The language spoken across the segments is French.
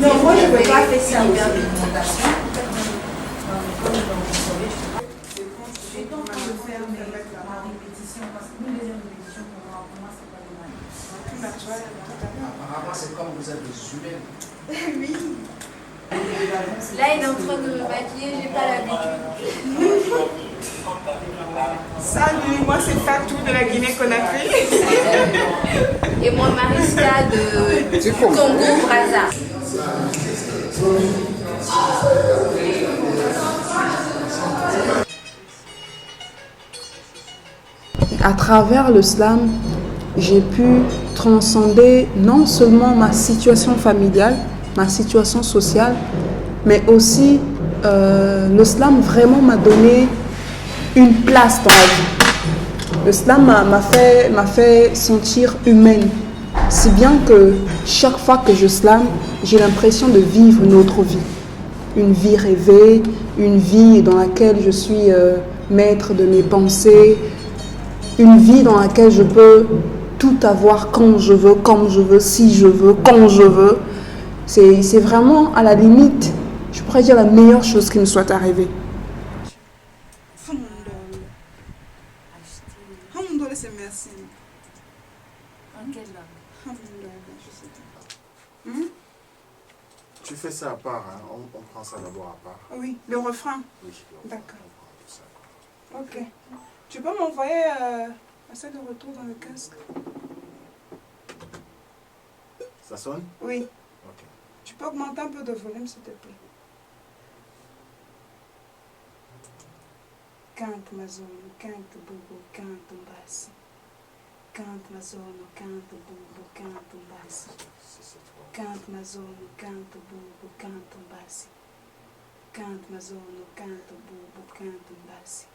Non, moi je ne peux pas faire ça. Apparemment, c'est comme vous êtes des humains. Oui. Là, il est en train de me maquiller, j'ai pas l'habitude. Salut, moi c'est Fatou de la Guinée-Conakry. Et moi, Mariska de Congo-Brazza. À travers le slam, j'ai pu transcender non seulement ma situation familiale, ma situation sociale, mais aussi le slam vraiment m'a donné une place dans la vie. Le slam m'a fait sentir humaine, si bien que chaque fois que je slam, j'ai l'impression de vivre une autre vie. Une vie rêvée, une vie dans laquelle je suis maître de mes pensées, une vie dans laquelle je peux tout avoir quand je veux, comme je veux, si je veux, quand je veux. C'est vraiment, à la limite, je pourrais dire la meilleure chose qui me soit arrivée. C'est merci. En quelle langue? Je sais pas. Tu fais ça à part, hein? On prend ça d'abord à part. Oui, le refrain. Oui. D'accord. On prend tout ça. Ok. Tu peux m'envoyer ça de retour dans le casque? Ça sonne? Oui. Ok. Tu peux augmenter un peu de volume, s'il te plaît. Cante Mazono, cante Bobo, cante Mbassi. Cante Mazono, cante Bobo, cante Mbassi. Cante Mazono, cante Bobo, cante Mbassi. Cante Mazono, cante Bobo, cante Mbassi.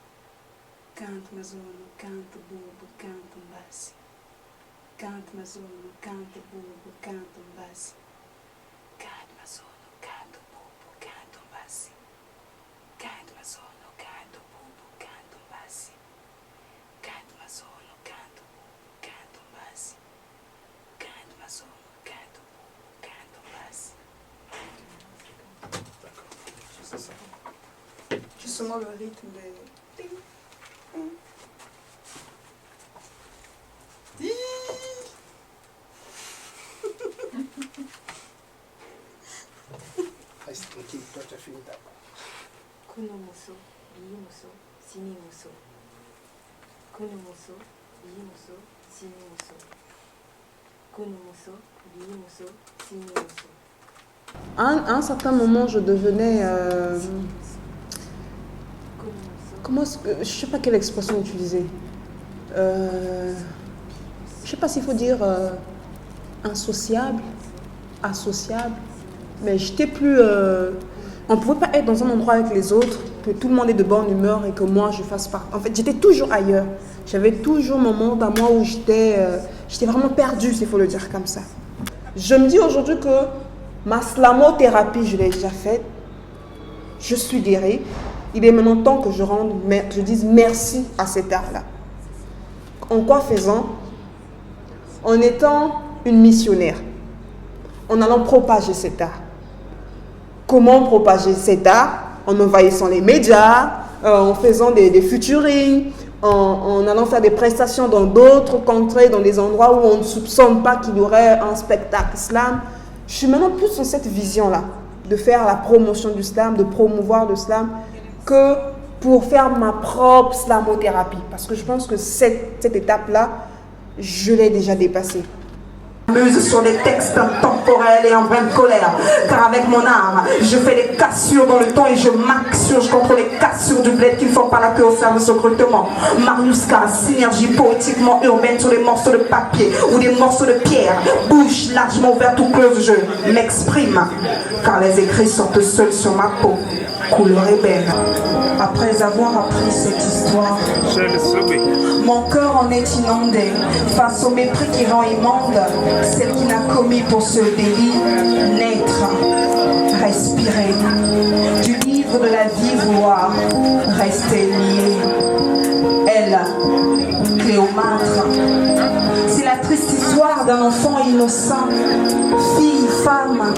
Cante Mazono, cante Bobo, cante Mbassi. Cante Mazono, cante Bobo, cante Mbassi. Cante Mazono, cante Bobo, cante Mbassi. Cante Mazono, cante Bobo, cante Mbassi. Cante Mazono, cante Bobo, cante Mbassi. Cante Mazono, cante Bobo, cante Mbassi. D'accord. C'est ça. Justement le rythme des... Reste tranquille, toi tu as fini ta part. Kunomuso, Bimuso, Sinimuso. Kunomuso, Bimuso, Sinimuso. Kunomuso, Bimuso, Sinimuso. À un certain moment, je devenais... je ne sais pas quelle expression utiliser. Je ne sais pas s'il faut dire insociable, associable, mais j'étais plus... on ne pouvait pas être dans un endroit avec les autres, que tout le monde est de bonne humeur et que moi je fasse part. En fait, j'étais toujours ailleurs. J'avais toujours mon monde à moi où j'étais vraiment perdue, s'il faut le dire comme ça. Je me dis aujourd'hui que ma slamothérapie, je l'ai déjà faite. Je suis guérie. Il est maintenant temps que je dise merci à cet art-là. En quoi faisant? En étant une missionnaire. En allant propager cet art. Comment propager cet art? En envahissant les médias, en faisant des featuring, en allant faire des prestations dans d'autres contrées, dans des endroits où on ne soupçonne pas qu'il y aurait un spectacle slam. Je suis maintenant plus dans cette vision-là, de faire la promotion du slam, de promouvoir le slam, que pour faire ma propre slamothérapie. Parce que je pense que cette étape-là, je l'ai déjà dépassée. Muse sur des textes intemporels et empreints de colère, car avec mon art, je fais des cassures dans le temps et je m'insurge contre les cassures du bled qui ne font pas la queue au service recrutement. Mariuska, synergie poétiquement urbaine sur des morceaux de papier ou des morceaux de pierre, bouche largement ouverte ou close, je m'exprime, car les écrits sortent seuls sur ma peau, couleur ébène. Après avoir appris cette histoire, mon cœur en est inondé face au mépris qui rend immonde celle qui n'a commis pour ce délit naître, respirer, du livre de la vie vouloir rester lié. Elle, Cléomâtre, c'est la triste histoire d'un enfant innocent, fille, femme,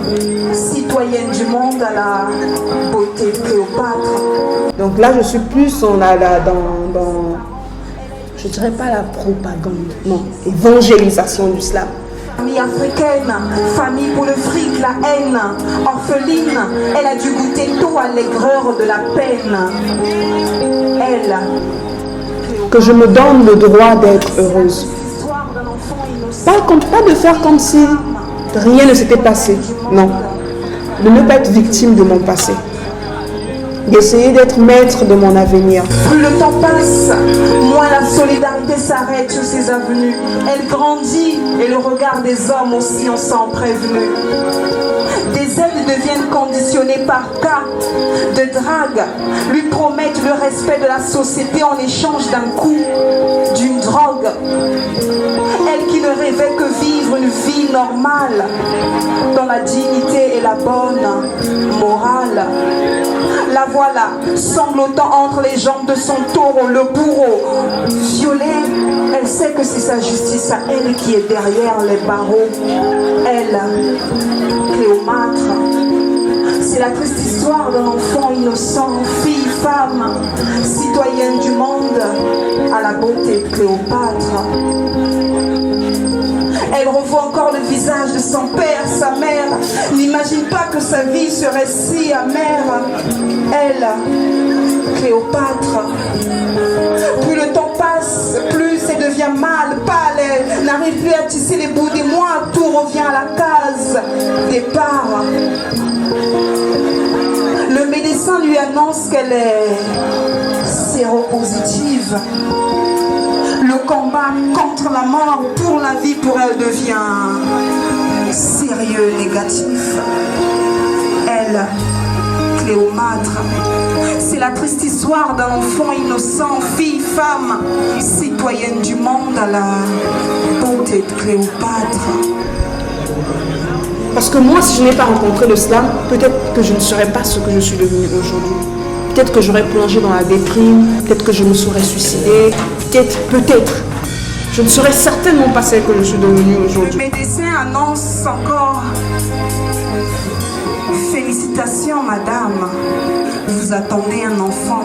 citoyenne du monde à la beauté de Cléopâtre. Donc là, je suis plus dans je dirais pas la propagande, non, évangélisation de l'islam. Famille africaine, famille pour le fric, la haine, orpheline, elle a dû goûter tôt à l'aigreur de la peine. Elle, que je me donne le droit d'être heureuse. Pas de faire comme si rien ne s'était passé, non. De ne pas être victime de mon passé. D'essayer d'être maître de mon avenir. Plus le temps passe, moins la solidarité s'arrête sur ses avenues. Elle grandit et le regard des hommes aussi en s'en prévenu. Des aides deviennent conditionnées par cas de drague, lui promettent le respect de la société en échange d'un coup, d'une drogue. Elle qui ne rêvait que vivre une vie normale, dans la dignité et la bonne morale. La voilà, sanglotant entre les jambes de son taureau, le bourreau. Violée, elle sait que c'est sa justice à elle qui est derrière les barreaux. Elle, Cléopâtre, c'est la triste histoire d'un enfant innocent, fille, femme, citoyenne du monde, à la beauté de Cléopâtre. Elle revoit encore le visage de son père, sa mère. N'imagine pas que sa vie serait si amère. Elle, Cléopâtre. Plus le temps passe, plus elle devient mal, pâle. Elle n'arrive plus à tisser les bouts des mois. Tout revient à la case départ. Le médecin lui annonce qu'elle est séropositive. Le combat contre la mort pour la vie pour elle devient sérieux, négatif. Elle, Cléopâtre, c'est la triste histoire d'un enfant innocent, fille, femme, citoyenne du monde à la beauté de Cléopâtre. Parce que moi, si je n'ai pas rencontré l'islam, peut-être que je ne serais pas ce que je suis devenue aujourd'hui. Peut-être que j'aurais plongé dans la déprime, peut-être que je me serais suicidée, peut-être. Je ne serais certainement pas celle que je suis devenue aujourd'hui. Le médecin annonce encore: félicitations madame, vous attendez un enfant.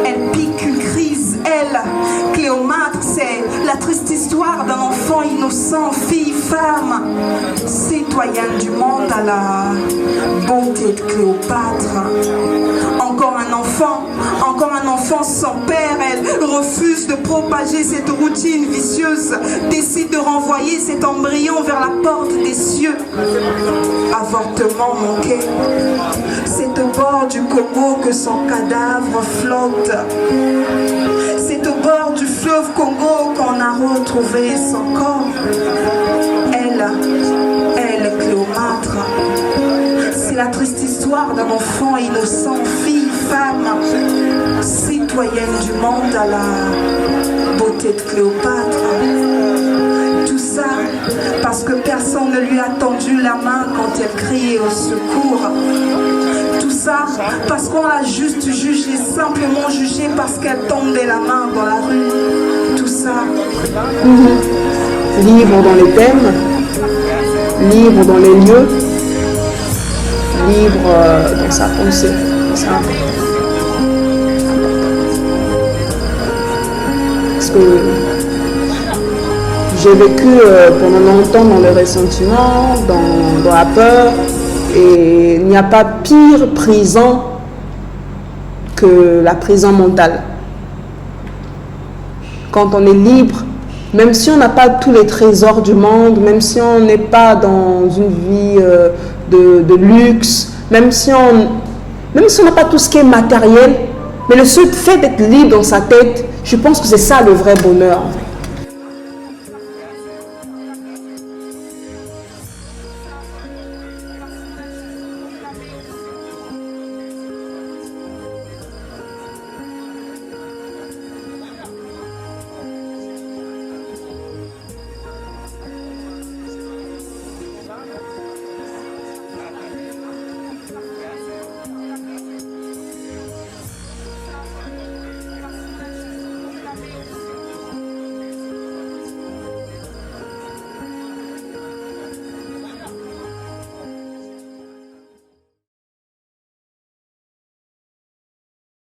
Elle pique une crise, elle, Cléopâtre, c'est la triste histoire d'un enfant innocent, fille, femme, citoyenne du monde à la beauté de Cléopâtre. Encore un enfant sans père. Elle refuse de propager cette routine vicieuse, décide de renvoyer cet embryon vers la porte des cieux. Avortement manqué, c'est au bord du Congo que son cadavre flotte. C'est au bord du fleuve Congo qu'on a retrouvé son corps. Elle, Cléopâtre, c'est la triste histoire d'un enfant innocent, fille, femme, citoyenne du monde à la beauté de Cléopâtre. Tout ça parce que personne ne lui a tendu la main quand elle criait au secours. Tout ça parce qu'on l'a juste jugée, simplement jugée parce qu'elle tendait la main dans la rue. Tout ça. Libre dans les thèmes, libre dans les lieux, libre dans sa pensée. C'est important. Parce que j'ai vécu pendant longtemps dans le ressentiment, dans la peur, et il n'y a pas pire prison que la prison mentale. Quand on est libre, même si on n'a pas tous les trésors du monde, même si on n'est pas dans une vie de luxe, même si on n'a pas tout ce qui est matériel, mais le seul fait d'être libre dans sa tête, je pense que c'est ça le vrai bonheur.